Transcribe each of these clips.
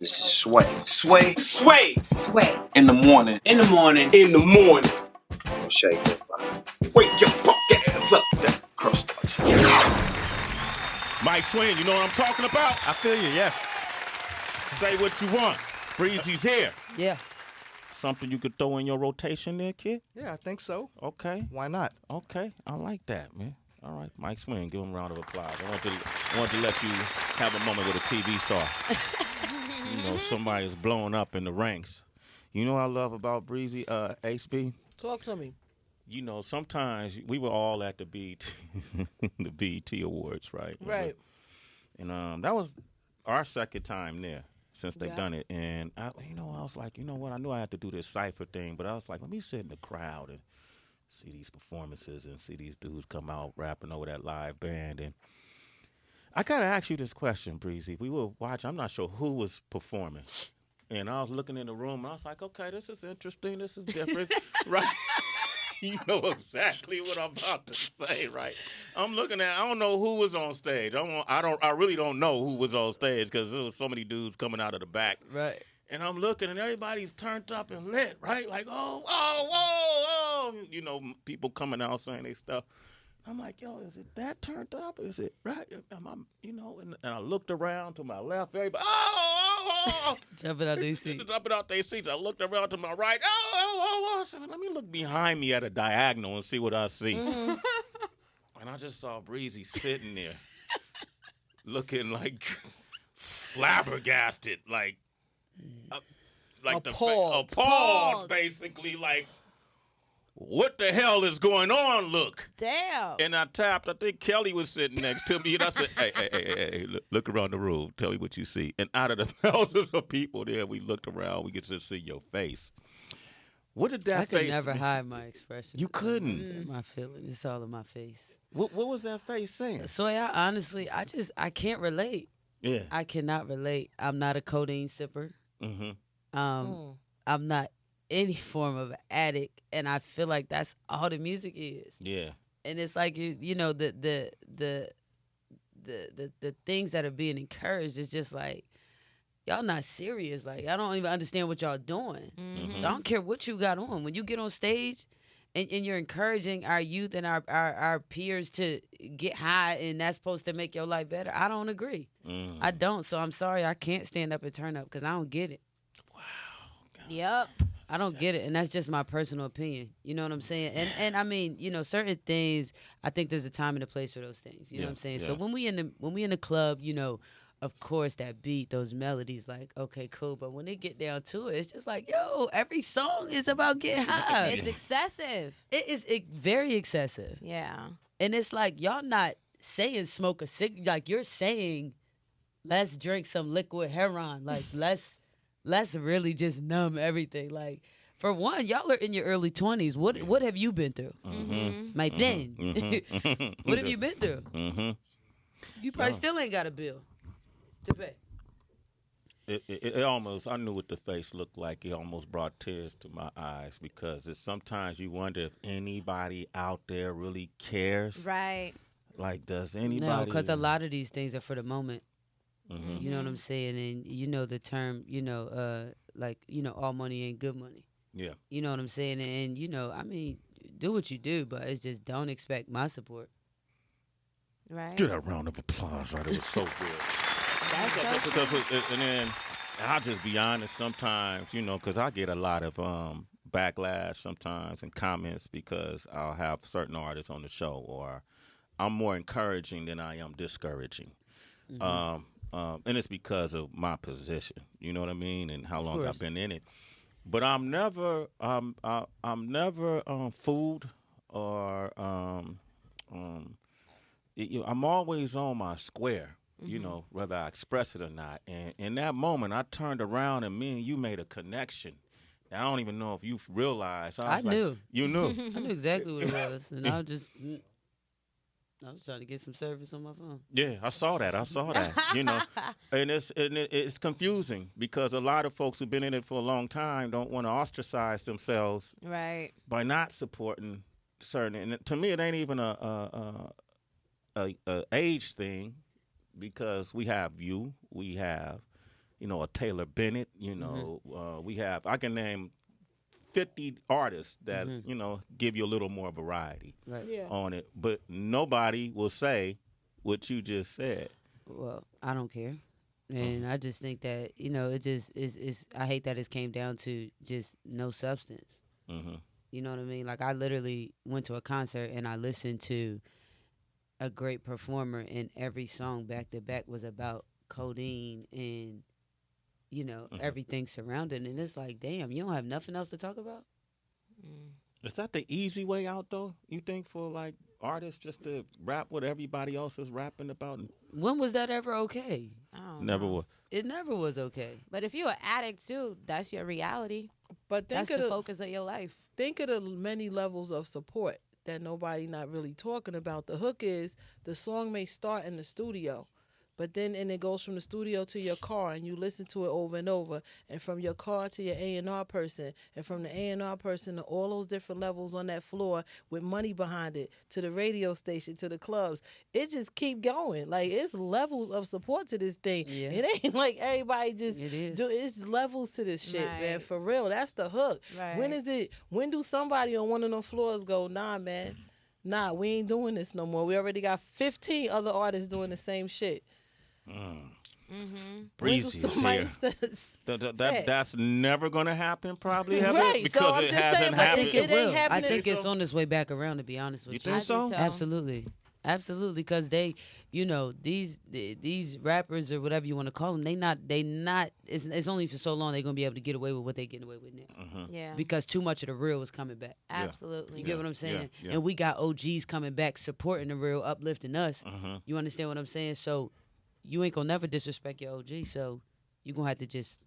This is Sway. Sway. Sway. Sway. In the morning. In the morning. In the morning. Shake that fire. Wake your fuck ass up. That crust touch. Mike Swing, you know what I'm talking about? I feel you, yes. Say what you want. Breezy's here. Yeah. Something you could throw in your rotation there, kid? Yeah, I think so. Okay. Why not? Okay. I like that, man. All right. Mike Swing, give him a round of applause. I want to let you have a moment with a TV star. You know, somebody is blowing up in the ranks. You know what I love about Breezy, HB? Talk to me. You know, sometimes we were all at the the BET Awards, right? Right. And that was our second time there since they've done it. And, I was like, you know what? I knew I had to do this cypher thing, but I was like, let me sit in the crowd and see these performances and see these dudes come out rapping over that live band. And I got to ask you this question, Breezy. We were watching. I'm not sure who was performing. And I was looking in the room, and I was like, okay, this is interesting. This is different, right? You know exactly what I'm about to say, right? I'm looking at. I don't know who was on stage. I really don't know who was on stage because there was so many dudes coming out of the back. Right. And I'm looking, and everybody's turned up and lit, right? Like, oh, you know, people coming out saying they stuff. I'm like, yo, is it that turned up? Is it right? You know, and I looked around to my left, everybody, Jumping out their seats. Jumping out their seats. I looked around to my right, I said, let me look behind me at a diagonal and see what I see. Mm-hmm. And I just saw Breezy sitting there, looking like flabbergasted, like appalled, basically, like, what the hell is going on, look? Damn. And I tapped, I think Kelly was sitting next to me, and I said, hey, look around the room. Tell me what you see. And out of the thousands of people there, we looked around. We could just see your face. What did that face I could never hide my expression. You couldn't. My feeling. It's all in my face. What was that face saying? So, I can't relate. Yeah. I cannot relate. I'm not a codeine sipper. Mm-hmm. I'm not any form of addict, and I feel like that's all the music is. Yeah. And it's like you know the things that are being encouraged is just like y'all not serious. Like I don't even understand what y'all doing. Mm-hmm. So I don't care what you got on. When you get on stage and you're encouraging our youth and our peers to get high and that's supposed to make your life better, I don't agree. Mm. I don't. So I'm sorry I can't stand up and turn up because I don't get it. Wow. God. Yep. I don't get it, and that's just my personal opinion. You know what I'm saying? And I mean, you know, certain things. I think there's a time and a place for those things. You know what I'm saying? Yeah. So when we in the club, you know, of course that beat, those melodies, like okay, cool. But when they get down to it, it's just like, yo, every song is about getting high. It's excessive. It is very excessive. Yeah. And it's like y'all not saying smoke a cig, like you're saying, let's drink some liquid heroin, like let's really just numb everything. Like, for one, y'all are in your early 20s. What have you been through? Mm-hmm. My friend. Mm-hmm. What have you been through? Mm-hmm. You probably still ain't got a bill to pay. It almost, I knew what the face looked like. It almost brought tears to my eyes because sometimes you wonder if anybody out there really cares. Right. Like, does anybody? No, because a lot of these things are for the moment. Mm-hmm. You know what I'm saying? And you know the term, you know, like, you know, all money ain't good money. Yeah. You know what I'm saying? And, you know, I mean, do what you do, but it's just don't expect my support. Right. Give that round of applause, right? It was so good. That's so because and then I'll just be honest sometimes, you know, because I get a lot of backlash sometimes and comments because I'll have certain artists on the show or I'm more encouraging than I am discouraging. Mm-hmm. And it's because of my position, you know what I mean, and how long I've been in it. But I'm never fooled or I'm always on my square, you know, whether I express it or not. And in that moment, I turned around and me and you made a connection. I don't even know if you realized. I knew. You knew. I knew exactly what it was, and I was trying to get some service on my phone. Yeah, I saw that. You know, and it's confusing because a lot of folks who've been in it for a long time don't want to ostracize themselves, right, by not supporting certain. And to me, it ain't even a age thing because we have you, we have a Taylor Bennett. I can name 50 artists that give you a little more variety on it, but nobody will say what you just said. Well, I don't care. And I just think that, it just is I hate that it came down to just no substance. Mm-hmm. You know what I mean? Like, I literally went to a concert and I listened to a great performer, and every song back to back was about codeine and, everything surrounding. And it's like, damn, you don't have nothing else to talk about? Is that the easy way out, though, you think, for, like, artists just to rap what everybody else is rapping about? When was that ever okay? Never was. It never was okay. But if you're an addict, too, that's your reality. But That's the focus of your life. think of the many levels of support that nobody not really talking about. The hook is the song may start in the studio, but then it goes from the studio to your car, and you listen to it over and over, and from your car to your A&R person, and from the A&R person to all those different levels on that floor with money behind it, to the radio station, to the clubs. It just keep going. Like, it's levels of support to this thing. Yeah. It ain't like everybody just It is. it's levels to this shit, man. Right. For real. That's the hook. Right. When do somebody on one of them floors go, nah, man, nah, we ain't doing this no more. We already got 15 other artists doing the same shit. Breezy is here. That's never going to happen, probably, ever, Right, because so I'm it just hasn't saying, but happened. it ain't I happening. think it's on its way back around, to be honest with You you. think I think so? so. Absolutely. Absolutely, because they, these rappers or whatever you want to call them, it's only for so long they're going to be able to get away with what they're getting away with now. Yeah. Because too much of the real is coming back. Absolutely. You get what I'm saying? yeah. And we got OGs coming back supporting the real, uplifting us. You understand what I'm saying? So you ain't going to never disrespect your OG, so you're going to have to just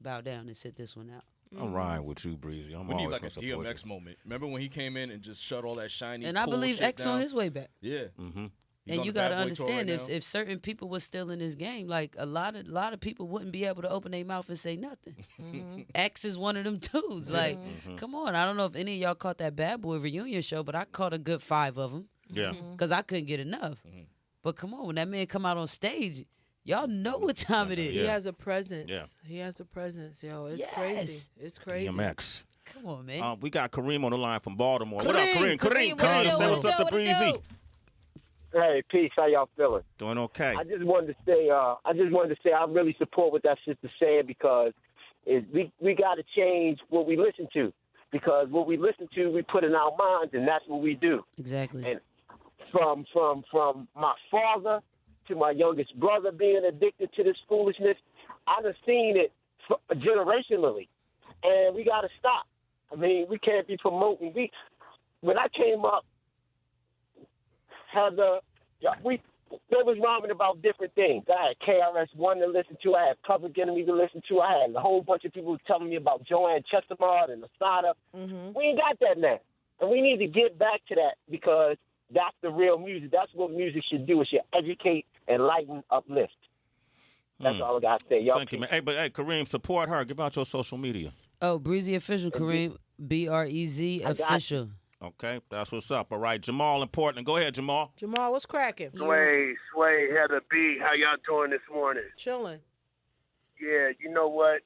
bow down and sit this one out. I'm riding with you, Breezy. I'm We need always like a gonna support DMX moment. Remember when he came in and just shut all that shiny, And I cool believe shit X down? on his way back. Yeah. Mm-hmm. He's And on you the got to Bad Boy tour understand, right now. if certain people was still in this game, like a lot of people wouldn't be able to open their mouth and say nothing. X is one of them dudes. Like, come on. I don't know if any of y'all caught that Bad Boy reunion show, but I caught a good 5 of them. Yeah. Because I couldn't get enough. But come on, when that man come out on stage, y'all know what time it is. He has a presence. Yeah. He has a presence, yo. It's Yes. crazy. It's crazy. DMX. Come on, man. We got Kareem on the line from Baltimore. What up, Kareem? Kareem, what Come it on, do? say What what's it up do? to What it Breezy. do? Hey, peace. How y'all feeling? Doing okay. I just wanted to say I really support what that sister's saying, because we got to change what we listen to, because what we listen to we put in our minds, and that's what we do. Exactly. And from my father to my youngest brother being addicted to this foolishness, I've seen it generationally, and we got to stop. I mean, we can't be promoting. When I came up, they was rhyming about different things. I had KRS-One to listen to. I had Public Enemy to listen to. I had a whole bunch of people telling me about Joanne Chestermont and Asada. We ain't got that now. And we need to get back to that, because that's the real music. That's what music should do. It should educate, enlighten, uplift. That's all I got to say. Y'all Thank you, man. Hey, Kareem, support her. Give out your social media. Oh, Breezy Official, Kareem. BREZ I got Official. Okay, that's what's up. All right, Jamal in Portland. Go ahead, Jamal. Jamal, what's cracking? Sway, Heather B, how y'all doing this morning? Chilling. Yeah, you know what?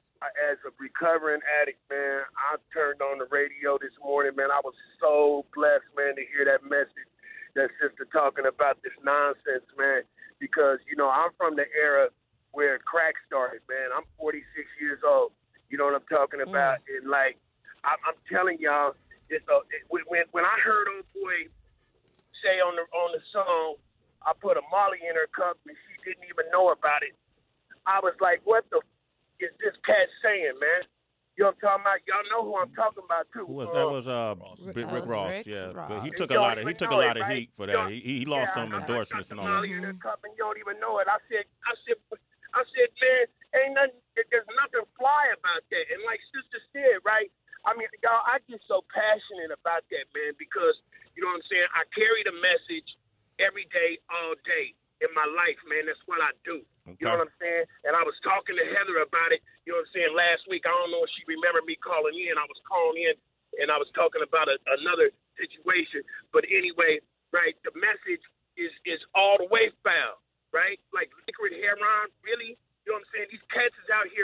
As a recovering addict, man, I turned on the radio this morning, man. I was so blessed, man, to hear that message, that sister talking about this nonsense, man, because, I'm from the era where crack started, man. I'm 46 years old. You know what I'm talking about? And, like, I'm telling y'all, when I heard old boy say on the song, I put a Molly in her cup and she didn't even know about it, I was like, what the is this cat saying, man? You know what I'm talking about? Y'all know who I'm talking about too. That was Rick Ross. Rick Yeah, Ross. but he You took a don't lot of even a know lot it, of right? heat for that. He lost some endorsements and all that. Molly in her cup and you don't even know it. I said, man, ain't nothing. There's nothing fly about that. And like Sister said, right? I mean, y'all, I get so passionate about that, man, because you know what I'm saying. I carry the message every day, all day in my life, man. That's what I do. Okay. You know what I'm saying? And I was talking to Heather about it, you know what I'm saying, last week. I don't know if she remembered me calling in. I was calling in, and I was talking about another situation. But anyway, right, the message is all the way foul, right? Like liquid heroin, really? You know what I'm saying? These cats is out here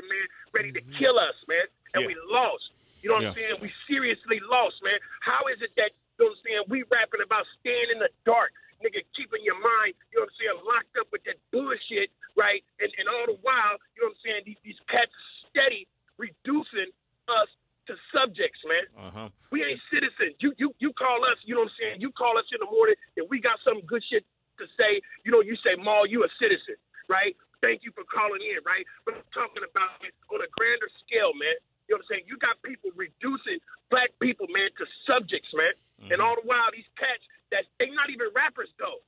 ready to kill us, man, and we lost. You know what I'm Yeah. saying? We seriously lost, man. How is it that, you know what I'm saying, we rapping about staying in the dark, nigga, keeping your mind, you know what I'm saying, locked up with that bullshit, right? And all the while, you know what I'm saying, these cats steady reducing us to subjects, man. Uh-huh. We ain't citizens. You call us, you know what I'm saying, you call us in the morning and we got some good shit to say, you know, you say, Maul, you a citizen, right? Thank you for calling in, right? But I'm talking about it on a grander scale, man. You know what I'm saying? You got people reducing black people, man, to subjects, man. Mm-hmm. And all the while, these cats, they not even rappers, though.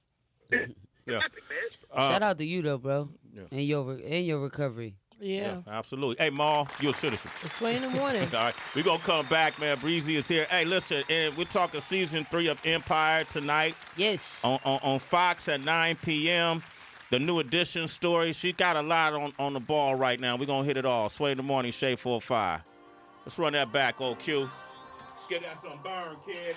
Yeah. Epic, man. Shout out to you though, bro, Yeah. and your recovery. Yeah. Absolutely. Hey, Maul, you're a citizen. It's Sway in the morning. All right, we're going to come back, man. Breezy is here. Hey, listen, and we're talking season 3 of Empire tonight. Yes. On Fox at 9 p.m. The new edition story. She got a lot on the ball right now. We're going to hit it all. Sway in the morning, Shade 45. Let's run that back, old Q. Let's get that some burn, kid.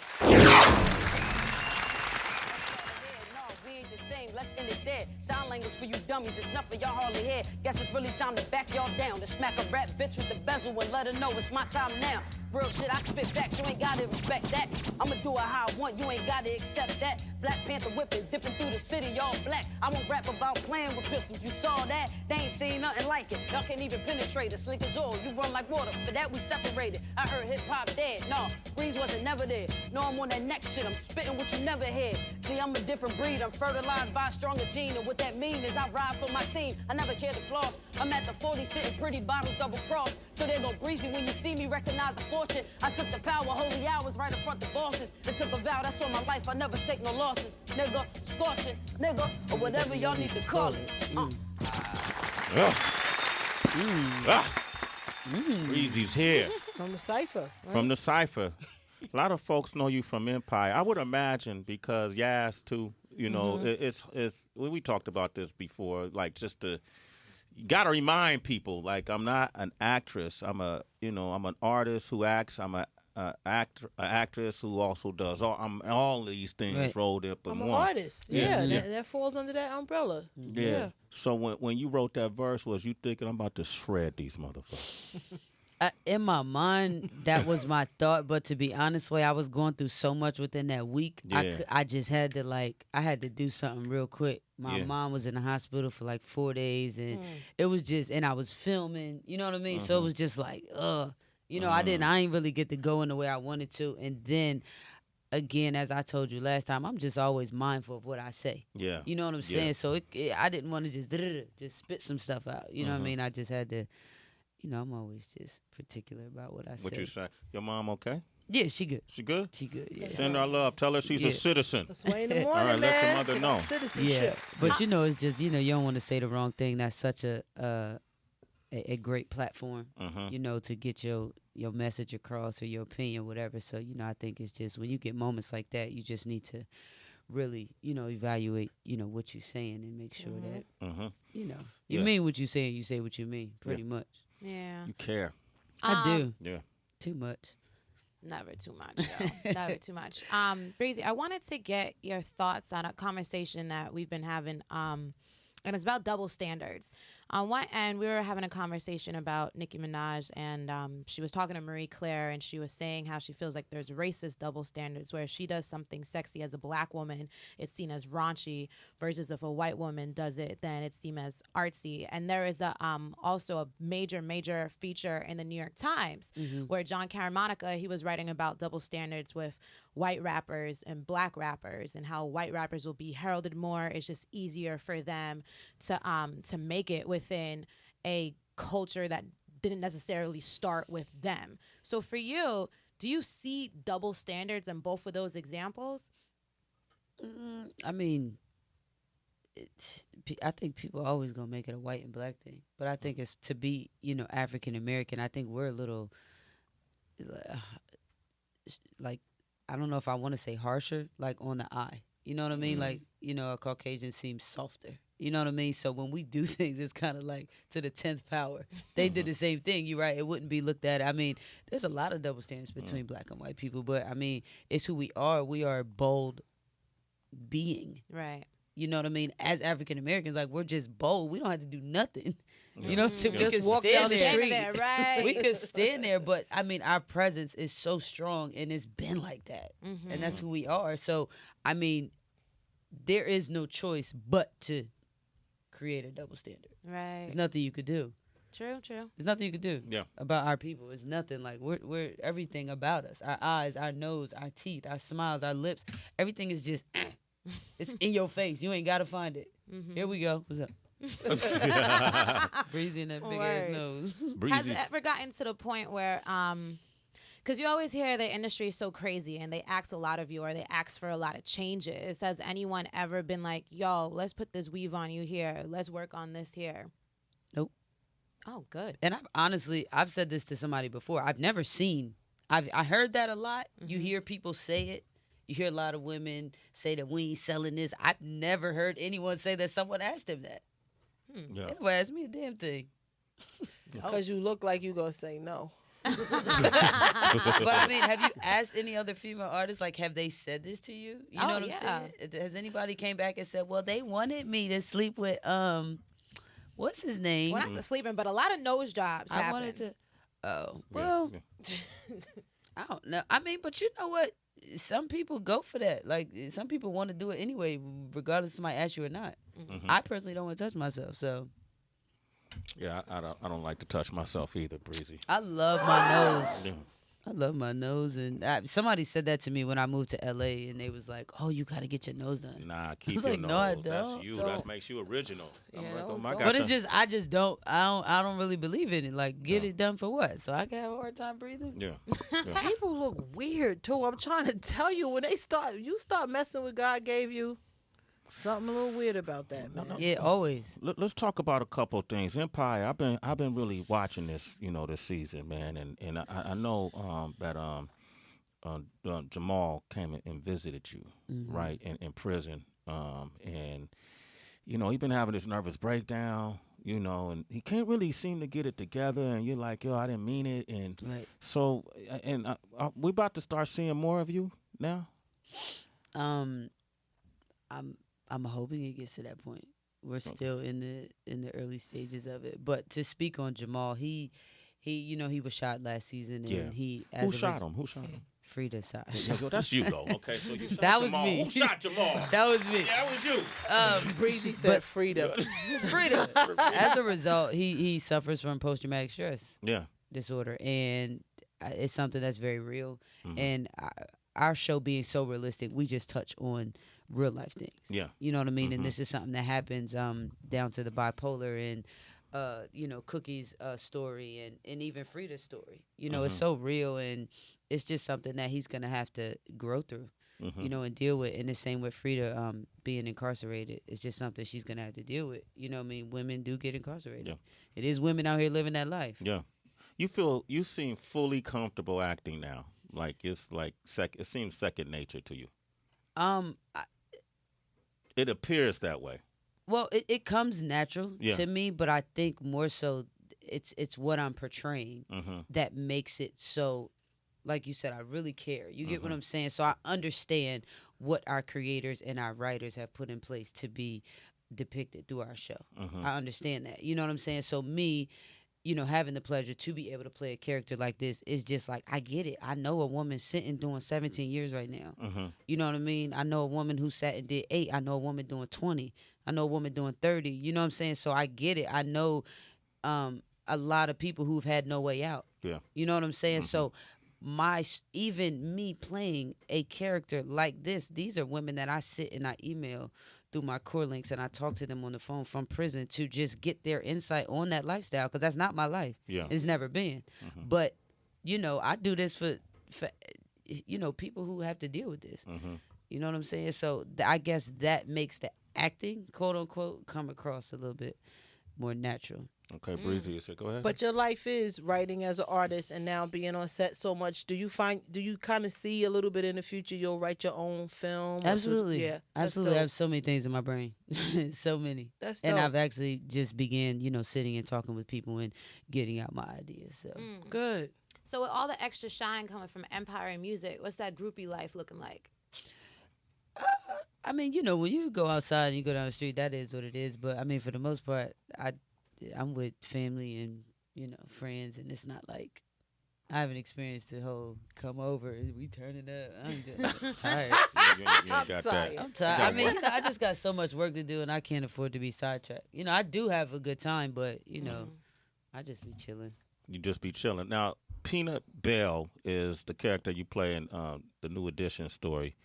We ain't the same, let's end it there. Sign language for you dummies, it's nothing y'all hardly hear. Guess it's really time to back y'all down. To smack a rap bitch with the bezel and let her know it's my time now. Real shit, I spit back, you ain't gotta respect that. I'ma do it how I want, you ain't gotta accept that. Black Panther whipping, dipping through the city, all black. I won't rap about playing with pistols, you saw that? They ain't seen nothing like it. Y'all can't even penetrate it. Slick as oil, you run like water. For that we separated. I heard hip hop dead. No, Breeze wasn't never there. No, I'm on that next shit. I'm spitting what you never heard. See, I'm a different breed. I'm fertilized by a stronger gene. And what that mean is I ride for my team. I never cared to floss. I'm at the 40 sitting pretty bottles double cross. So there go Breezy when you see me recognize the fortune. I took the power, holy hours right in front the bosses. And took a vow, that's all my life. I never take no losses. Nigga, scorching, nigga, or whatever y'all need to call it. Breezy's here. From the Cypher. Right? From the Cypher. A lot of folks know you from Empire. I would imagine because Yas too, you know, it's we talked about this before, like just to you gotta remind people, like I'm not an actress. I'm an artist who acts. I'm an actress who also does all these things rolled up in I'm one. an artist. Yeah. That falls under that umbrella. Yeah. So when you wrote that verse, was you thinking I'm about to shred these motherfuckers? In my mind, that was my thought. But to be honest, I was going through so much within that week. Yeah. I just had to I had to do something real quick. My mom was in the hospital for like 4 days, and it was just, and I was filming. You know what I mean? So it was just like, you know, I ain't really get to go in the way I wanted to. And then again, as I told you last time, I'm just always mindful of what I say. Yeah. You know what I'm saying? So I didn't want to just spit some stuff out. You know what I mean? I just had to. You know, I'm always just particular about what I say. What you say? Your mom okay? Yeah, she good. She good? She good, yeah. Send her love. Tell her she's a citizen. That's why in the morning, All right, man. let your mother know. Citizenship. Yeah, but you know, it's just, you know, you don't want to say the wrong thing. That's such a great platform, you know, to get your message across or your opinion, whatever. So, you know, I think it's just when you get moments like that, you just need to really, you know, evaluate, you know, what you're saying and make sure that, you know, you mean what you say and you say what you mean, pretty much. Yeah. You care. I do. Yeah. Too much. Never too much, though. Never too much. Breezy, I wanted to get your thoughts on a conversation that we've been having, and it's about double standards. On one end, we were having a conversation about Nicki Minaj, and she was talking to Marie Claire, and she was saying how she feels like there's racist double standards where she does something sexy as a black woman, it's seen as raunchy, versus if a white woman does it, then it's seen as artsy. And there is also a major feature in the New York Times where John Caramanica, he was writing about double standards with white rappers and black rappers and how white rappers will be heralded more. It's just easier for them to make it within a culture that didn't necessarily start with them. So for you, do you see double standards in both of those examples? I mean, I think people are always going to make it a white and black thing. But I think it's to be, you know, African American, I think we're a little, like, I don't know if I want to say harsher, like on the eye. You know what I mean? Like, you know, a Caucasian seems softer. You know what I mean? So when we do things, it's kind of like to the 10th power. They did the same thing. You're right. It wouldn't be looked at. I mean, there's a lot of double standards between black and white people. But, I mean, it's who we are. We are a bold being. Right. You know what I mean? As African Americans, like, we're just bold. We don't have to do nothing. You know what I'm saying? Just We could walk down stand the there. street. There, right? We could stand there, but I mean, our presence is so strong, and it's been like that, and that's who we are. So, I mean, there is no choice but to create a double standard. Right. There's nothing you could do. True. There's nothing you could do about our people. It's nothing. Like, we're everything about us. Our eyes, our nose, our teeth, our smiles, our lips. Everything is just, it's in your face. You ain't got to find it. Here we go. What's up? Breezy in that big ass nose. Has it ever gotten to the point where, because you always hear the industry is so crazy and they ask a lot of you or they ask for a lot of changes. Has anyone ever been like, yo, let's put this weave on you here. Let's work on this here? Nope. Oh, good. And I've said this to somebody before. I've never seen, I heard that a lot. You hear people say it. You hear a lot of women say that we ain't selling this. I've never heard anyone say that someone asked them that. Yeah. Anyway, ask me a damn thing. Because you look like you gonna say no. But I mean, have you asked any other female artists, like, have they said this to you? You know what I'm saying? Has anybody came back and said, well, they wanted me to sleep with, what's his name? Well, not to sleeping, but a lot of nose jobs I happen. wanted to, well, I don't know. I mean, but you know what? Some people go for that. Like, some people want to do it anyway, regardless of somebody asks you or not. I personally don't want to touch myself, so. Yeah, I don't like to touch myself either, Breezy. I love my nose. I love my nose, and somebody said that to me when I moved to LA, and they was like, "Oh, you gotta get your nose done." Nah, keep was your like, nose. no, I That's don't. you. Don't. That makes you original. I'm Yeah, like, don't- oh my don't. God. But it's just, I don't really believe in it. Like, get it done for what? So I can have a hard time breathing. Yeah. People look weird too. I'm trying to tell you, when you start messing with God gave you, something a little weird about that, man. Yeah, always. Let's talk about a couple of things. Empire, I've been really watching this, this season, man, and I know that Jamal came and visited you, right, in prison, and he been having this nervous breakdown, and he can't really seem to get it together, and you're like, yo, I didn't mean it, and so, and we about to start seeing more of you now. I'm hoping it gets to that point. We're still in the early stages of it. But to speak on Jamal, he was shot last season, and he Who shot him? Frida shot. Yo, that's you, though. Okay, so you shot That was Jamal. me. Who shot Jamal? That was me. Yeah, that was you. Breezy said freedom. Frida. As a result, he suffers from post-traumatic stress disorder, and it's something that's very real. And our show being so realistic, we just touch on real life things. Yeah. You know what I mean? And this is something that happens down to the bipolar and Cookie's story and even Frida's story. It's so real, and it's just something that he's gonna have to grow through, and deal with. And the same with Frida being incarcerated. It's just something she's gonna have to deal with. You know what I mean? Women do get incarcerated. Yeah. It is women out here living that life. Yeah. You seem fully comfortable acting now. Like it's like it seems second nature to you. It appears that way. Well, it comes natural to me, but I think more so it's what I'm portraying that makes it so, like you said, I really care. You get what I'm saying? So I understand what our creators and our writers have put in place to be depicted through our show. I understand that. You know what I'm saying? So me, having the pleasure to be able to play a character like this is just like, I get it. I know a woman sitting doing 17 years right now. You know what I mean? I know a woman who sat and did 8. I know a woman doing 20. I know a woman doing 30. You know what I'm saying? So I get it. I know a lot of people who've had no way out. Yeah. You know what I'm saying? So even me playing a character like this, these are women that I sit and I email through my core links, and I talk to them on the phone from prison to just get their insight on that lifestyle, because that's not my life. Yeah. It's never been. But, I do this for people who have to deal with this. You know what I'm saying? So I guess that makes the acting, quote unquote, come across a little bit more natural. Okay, Breezy, you said go ahead. But your life is writing as an artist and now being on set so much. Do you kind of see a little bit in the future you'll write your own film? Absolutely. Yeah. Absolutely. I have so many things in my brain. So many. That's dope. And I've actually just began, sitting and talking with people and getting out my ideas. So good. So with all the extra shine coming from Empire and music, what's that groupie life looking like? I mean, you know, when you go outside and you go down the street, that is what it is. But I mean, for the most part, I'm with family and, you know, friends, and it's not like I haven't experienced the whole come over, we turning up. I'm tired. You ain't got that. I'm tired. I mean, you know, I just got so much work to do, and I can't afford to be sidetracked. You know, I do have a good time, but, you know, I just be chilling. You just be chilling. Now, Peanut Bell is the character you play in the New Edition story.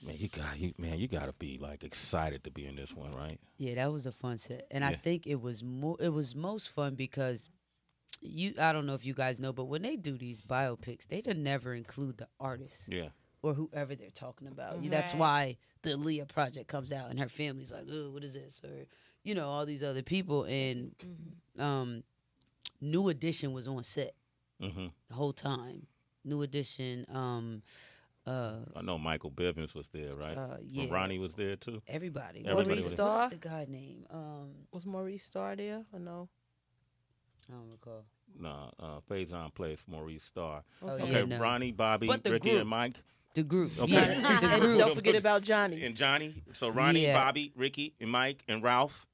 Man, you gotta be like excited to be in this one, right? Yeah, that was a fun set, and I think it was most fun because I don't know if you guys know, but when they do these biopics, they don't never include the artist, or whoever they're talking about. Right. That's why the Aaliyah project comes out, and her family's like, "Oh, what is this?" Or you know, all these other people, and New Edition was on set the whole time. New Edition. I know Michael Bivins was there, right? Yeah. Ronnie was there too. Everybody. Everybody Maurice was Starr? What's the guy name? Was Maurice Starr there or no? I don't recall. Nah, Faison plays Maurice Starr. Okay. Okay, no. Ronnie, Bobby, But the Ricky, group. and Mike. The group. Okay. Yeah, the And group. don't forget about Johnny. And Johnny. So Ronnie, Yeah. Bobby, Ricky, and Mike, and Ralph.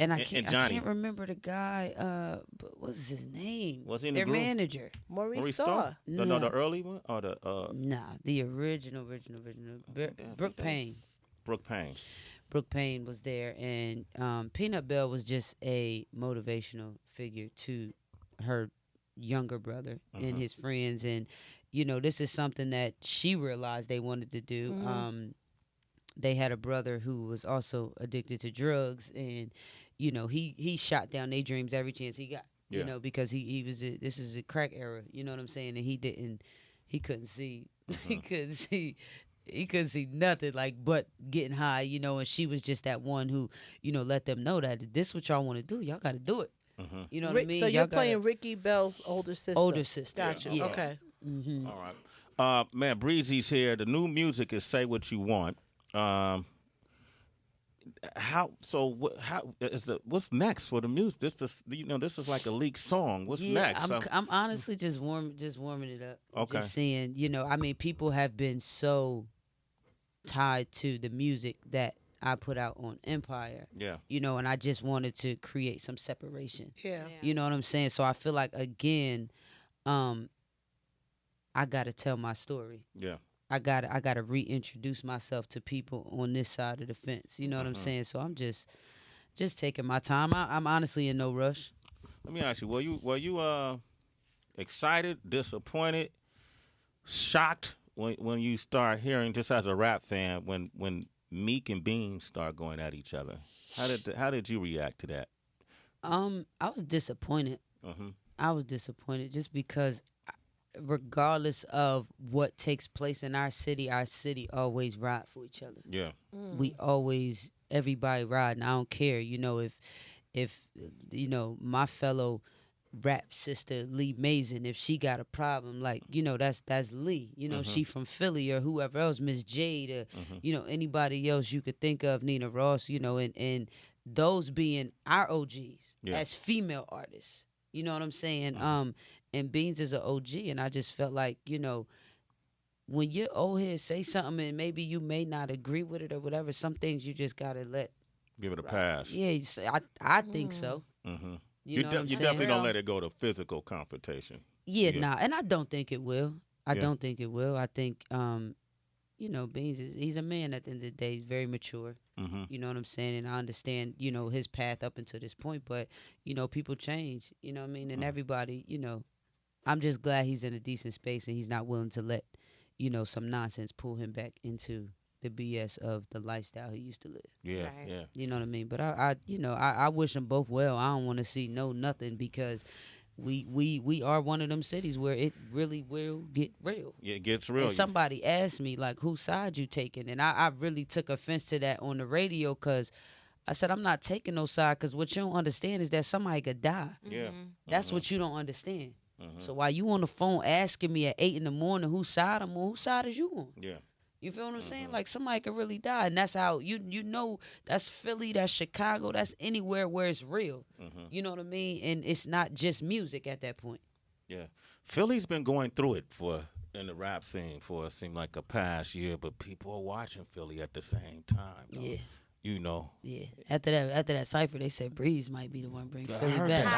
And I and can't Johnny. remember the guy. But what's his name? Was he in the Their group? manager? Maurice Starr. No, No. the early one or the Nah, the original. Brooke Payne. Brooke Payne. Brooke Payne was there, and Peanut Bell was just a motivational figure to her younger brother and his friends, and you know, this is something that she realized they wanted to do. They had a brother who was also addicted to drugs, and you know, he shot down their dreams every chance he got. You know, because he was this is a crack era. You know what I'm saying? And he couldn't see he couldn't see nothing like but getting high. You know, and she was just that one who, you know, let them know that this is what y'all want to do. Y'all got to do it. You know what I mean? So Y'all you're gotta- playing Ricky Bell's older sister. older sister. Gotcha. Yeah. Okay. All right. Man, Bre Z's here. The new music is Say What You Want. What's next for the music? This is like a leaked song. What's next? I'm honestly just warming it up. Okay. Just seeing, you know, I mean, people have been so tied to the music that I put out on Empire. Yeah. You know, and I just wanted to create some separation. Yeah. You know what I'm saying? So I feel like again, I gotta tell my story. Yeah. I gotta reintroduce myself to people on this side of the fence. You know what I'm saying? So I'm just taking my time. I'm honestly in no rush. Let me ask you: were you excited, disappointed, shocked when you start hearing, just as a rap fan, when Meek and Beans start going at each other? How did you react to that? I was disappointed. I was disappointed just because, regardless of what takes place in our city always ride for each other. Yeah. We always, everybody riding. I don't care. You know, if you know, my fellow rap sister Lee Mason, if she got a problem, like, you know, that's Lee. You know, she from Philly or whoever else, Miss Jade, or you know, anybody else you could think of, Nina Ross. You know, and those being our OGs as female artists. You know what I'm saying? And Beans is an OG, and I just felt like, you know, when your old head say something and maybe you may not agree with it or whatever, some things you just gotta give it a pass. Yeah, I think so. You know what I'm you saying? definitely don't let it go to physical confrontation. Yeah, nah, and I don't think it will. I don't think it will. I think, you know, Beans he's a man at the end of the day. He's very mature. You know what I'm saying? And I understand, you know, his path up until this point. But, you know, people change. You know what I mean? And everybody, you know, I'm just glad he's in a decent space and he's not willing to let, you know, some nonsense pull him back into the BS of the lifestyle he used to live. Yeah, Right. yeah. You know what I mean? But I wish them both well. I don't want to see nothing because we are one of them cities where it really will get real. Yeah, it gets real. And somebody asked me, like, whose side you taking? And I really took offense to that on the radio because I said, I'm not taking no side because what you don't understand is that somebody could die. Yeah. That's what you don't understand. So while you on the phone asking me at 8 in the morning whose side I'm on, whose side is you on? Yeah. You feel what I'm saying? Like, somebody could really die. And that's how, you know, that's Philly, that's Chicago, that's anywhere where it's real. You know what I mean? And it's not just music at that point. Yeah. Philly's been going through it in the rap scene for it seemed like a past year, but people are watching Philly at the same time. Though. Yeah. You know. Yeah. After that cipher, they said Breeze might be the one bring Philly heard back.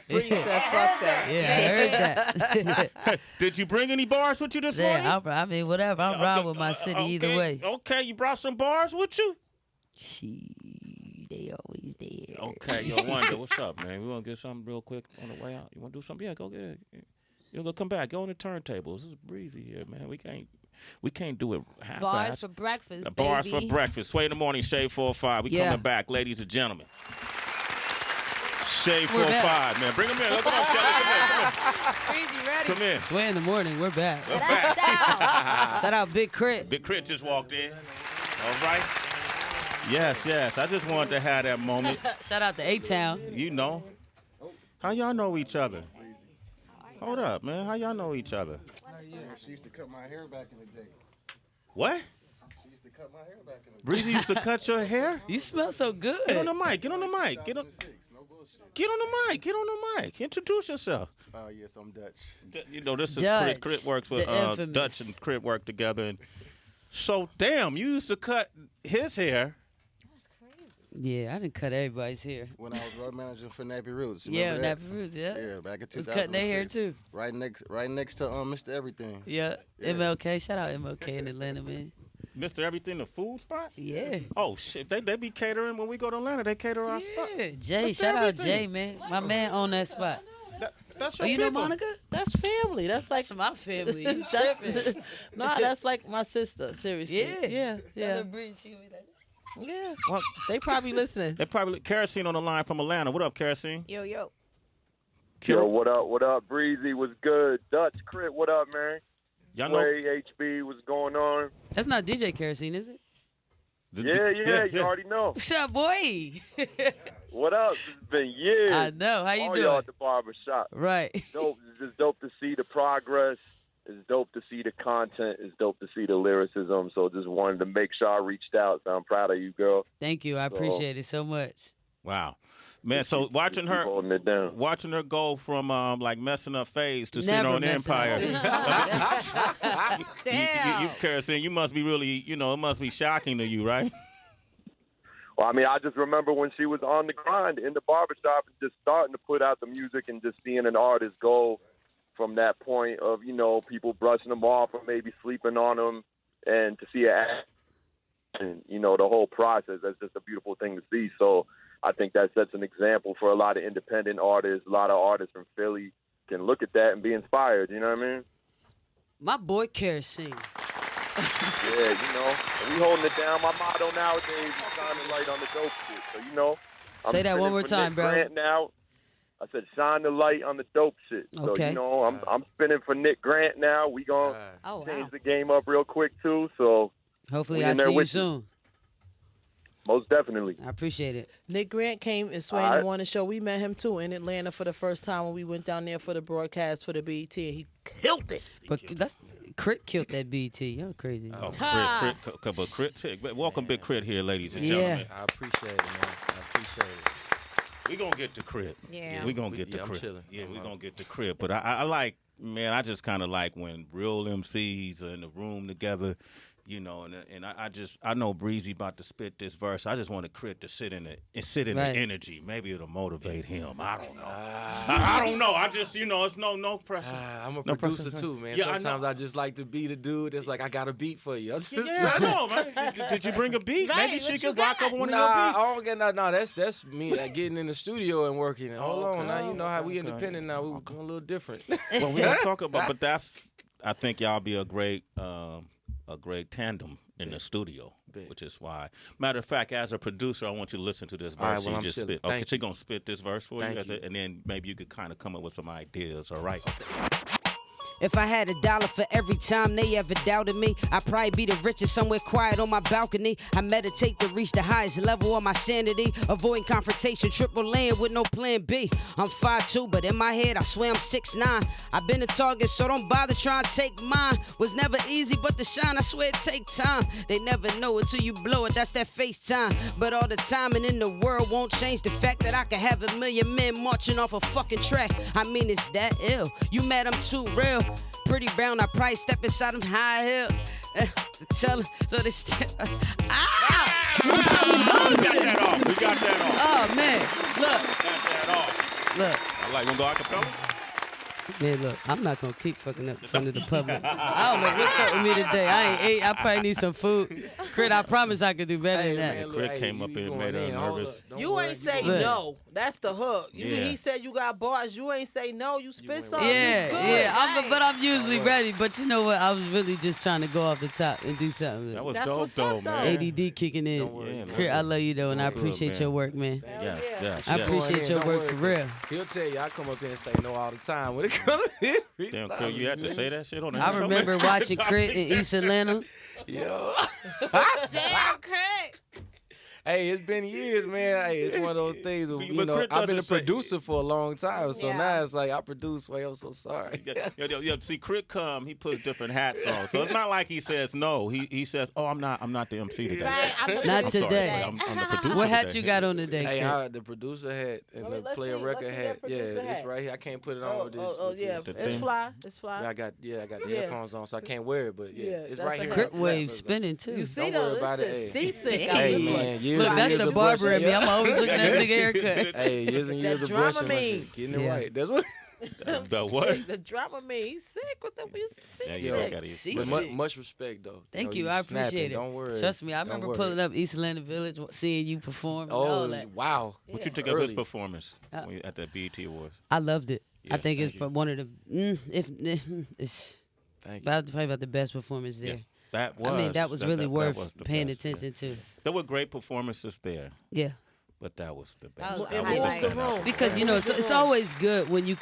Breeze said, "Fuck that." Yeah, I heard that. Did you bring any bars with you this morning? Yeah, I mean, whatever. I'm riding with my city either way. Okay, you brought some bars with you? They always there. Okay, yo, Wonder, what's up, man? We want to get something real quick on the way out. You want to do something? Yeah, go get it. You're going to come back. Go on the turntables. This is breezy here, man. We can't do it half-assed. Bars for breakfast, Bars baby. for breakfast. Sway in the morning, Shade 405. We coming back, ladies and gentlemen. Shade 405, man. Bring them in. Come on, Kelly. Come Breezy ready. Come in. Sway in the morning. We're back. We're back. Shout out Big Crit. Big Crit just walked in. All right. Yes. I just wanted to have that moment. Shout out to A-Town. You know. How y'all know each other? Hold up, man. How y'all know each other? She used to cut my hair back in the day. What? She used to cut my hair back in the day. Breezy used to cut your hair? You smell so good. Get on the mic. Get on the mic. Get on the mic. Get on the mic. Introduce yourself. Yes, I'm Dutch. You know, this is Dutch, Crit works with the infamous. Dutch and Crit work together. And so, damn, you used to cut his hair. Yeah, I didn't cut everybody's hair. When I was road manager for Nappy Roots. Yeah, That? Nappy Roots, yeah. Yeah, back in 2006. Was cutting their hair too. Right next to Mr. Everything. Yeah. MLK. Shout out MLK in Atlanta, man. Mr. Everything, the food spot? Yeah. Oh, shit. They be catering when we go to Atlanta. They cater our spot. Yeah, Jay. Mr. Shout out Everything. Jay, man. My man on that spot. That's Oh, your you know people. Monica? That's family. That's like That's my family. You that's, tripping. nah, that's like my sister. Seriously. Yeah. Yeah. Yeah. Well, They probably listening. they probably Kerosene on the line from Atlanta. What up, Kerosene? Yo. Yo, what up? What up? Breezy was good. Dutch Crit, what up, man? Y'all know. Way HB, what's going on? That's not DJ Kerosene, is it? Yeah, you already know. What's up, boy? What up? It's been years. I know. How you All doing? y'all at the barber shop. Right. Dope. It's just dope to see the progress. It's dope to see the content. It's dope to see the lyricism. So just wanted to make sure I reached out. So I'm proud of you, girl. Thank you. I appreciate it so much. Wow. Man, so watching her holding it down. Watching her go from like messing up phase to Never sitting on messing up Empire. Damn. You Kerosene, you must be really, it must be shocking to you, right? Well, I mean, I just remember when she was on the grind in the barbershop and just starting to put out the music and just seeing an artist go from that point of, people brushing them off or maybe sleeping on them, and to see it and, the whole process, that's just a beautiful thing to see. So I think that sets an example for a lot of independent artists. A lot of artists from Philly can look at that and be inspired, you know what I mean? My boy Kerosene. Yeah, we holding it down. My motto nowadays is shining light on the dope shit. So, I'm Say that one spinning more for time, Nick bro. Grant now. I said shine the light on the dope shit. Okay. So, I'm spinning for Nick Grant now. We gonna Oh, change wow. the game up real quick too. So Hopefully We I in there see you with you. soon. most definitely. I appreciate it. Nick Grant came and Sway All in the right. Morning Show. We met him too in Atlanta for the first time when we went down there for the broadcast for the BET, and he killed it. But Crit killed that BT. You're crazy. Oh, Ha. Welcome, Big Crit here, ladies and Yeah. gentlemen. I appreciate it, man. I appreciate it. We gonna get the Crit. Yeah. We gonna get the I'm Crit. chilling. Yeah, we gonna get the Crit. But I like, man, I just kind of like when real MCs are in the room together. And I know Breezy about to spit this verse. I just want to Crit to sit in the Right. energy. Maybe it'll motivate him. I don't know. I don't know. I just, it's no pressure. I'm a No producer pressure. too, man. Yeah, I know. Sometimes I just like to be the dude that's like, I got a beat for you. Yeah, I know, man. Did you bring a beat? Right, Maybe she what you could rock got? over one Nah, of your I beats. don't get no. That's me getting in the studio and working. Hold Okay. on, now you know how we Okay. independent now. We a little different. Well, we don't talk about, but I think y'all be a great tandem in the studio, Big. which is why. Matter of fact, as a producer, I want you to listen to this verse. All right, well, you I'm just chilling. spit. Okay, Thank she gonna spit this verse for Thank you, you. and then maybe you could kind of come up with some ideas. All right. If I had $1 for every time they ever doubted me, I'd probably be the richest somewhere quiet on my balcony. I meditate to reach the highest level of my sanity, avoiding confrontation, triple land with no plan B. I'm 5'2", but in my head I swear I'm 6'9". I've been a target, so don't bother trying to take mine. Was never easy, but to shine, I swear it take time. They never know it till you blow it, that's that FaceTime. But all the timing in the world won't change the fact that I can have 1 million men marching off a fucking track. I mean, it's that ill. You mad I'm too real? pretty brown. I probably step inside them high heels. Tell them, so they step. We got that off. We got that off. Oh, man. Look. Got that off. Look. I like, wanna go acapella? Man, look, I'm not going to keep fucking up in front of the public. I don't know what's up with me today. I ain't ate. I probably need some food. Crit, I promise I could do better than that. Man, Crit came up here and made her nervous. You ain't say no. That's the hook. He said you got bars. You ain't say no. You spit something. Yeah. But I'm usually ready. But you know what? I was really just trying to go off the top and do something. That was dope, though, man. ADD kicking in. Crit, I love you, though, and I appreciate your work, man. Yes. I appreciate your work for real. He'll tell you I come up here and say no all the time when it comes to Damn, Crit, you had to say that shit on the I remember watching Crit in East Atlanta. Yo. Damn, Crit. Hey, it's been years, man. Hey, it's one of those things. Where, you know, I've been a producer for a long time, so now it's like I produce. Wait, I'm so sorry. Yeah. See, Crit come, he puts different hats on, so it's not like he says no. He says, "Oh, I'm not the MC today. Right, not today. Sorry, I'm the producer. What hat you got on today? Hey, the producer hat and the player record hat. Yeah, it's right here. I can't put it on with this. Oh yeah, it's fly. It's fly. I got the headphones on, so I can't wear it. But it's right here. Crit wave spinning too. You see, don't worry about it. Seasick. Hey, man, look, that's the barber in me. I'm always looking at nigga haircut. Hey, years and years of brushing. Getting it right. That's what. The what? The drama mean he's sick with the much respect though. Thank you. I appreciate it. Don't worry. Trust me, I remember pulling up East Atlanta Village, seeing you perform. Oh, all that. Wow. What you took of his performance at the BET Awards? I loved it. I think it's one of the it's probably about the best performance there. That was. I mean, that was really worth paying attention to. There were great performances there. Yeah. But that was the best. Because you know it's always good when you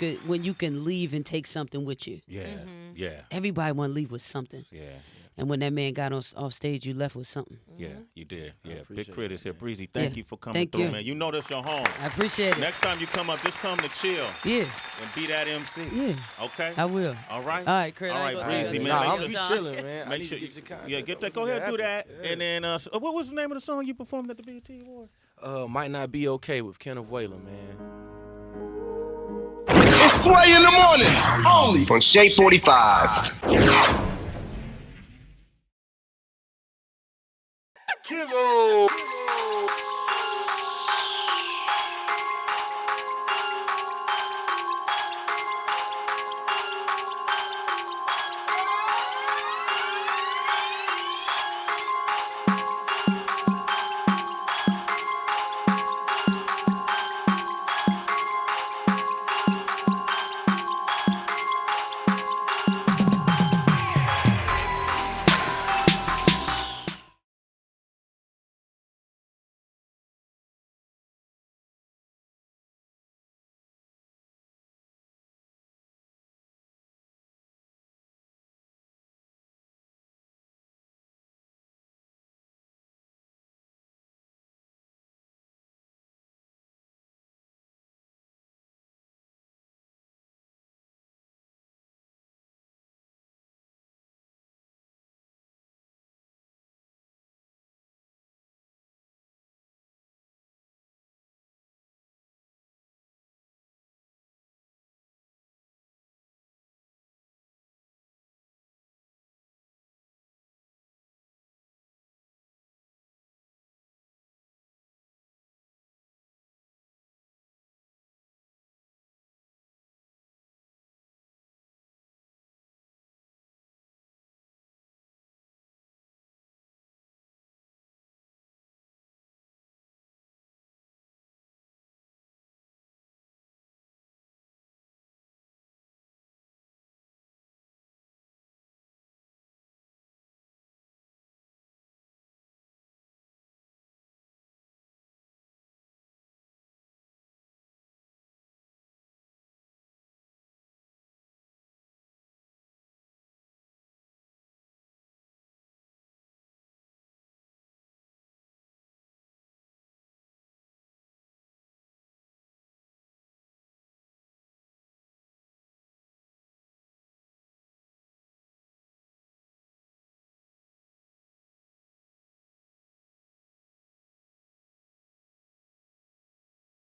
can leave and take something with you. Yeah, yeah. Everybody want to leave with something. Yeah. And when that man got off stage, you left with something. Yeah, you did. Yeah, Big Crit is here. Breezy, thank you for coming thank through, you. man. You know this your home. I appreciate it. Next time you come up, just come to chill. Yeah. And be that MC. Yeah. Okay? I will. All right? All right, Crit. All right, Breezy, man. I'll be chilling, man. Make sure get that. Go ahead and do that. And then, what was the name of the song you performed at the BET Awards? Might Not Be Okay with Kenneth Whalen, man. It's Sway in the morning, only on Shade 45.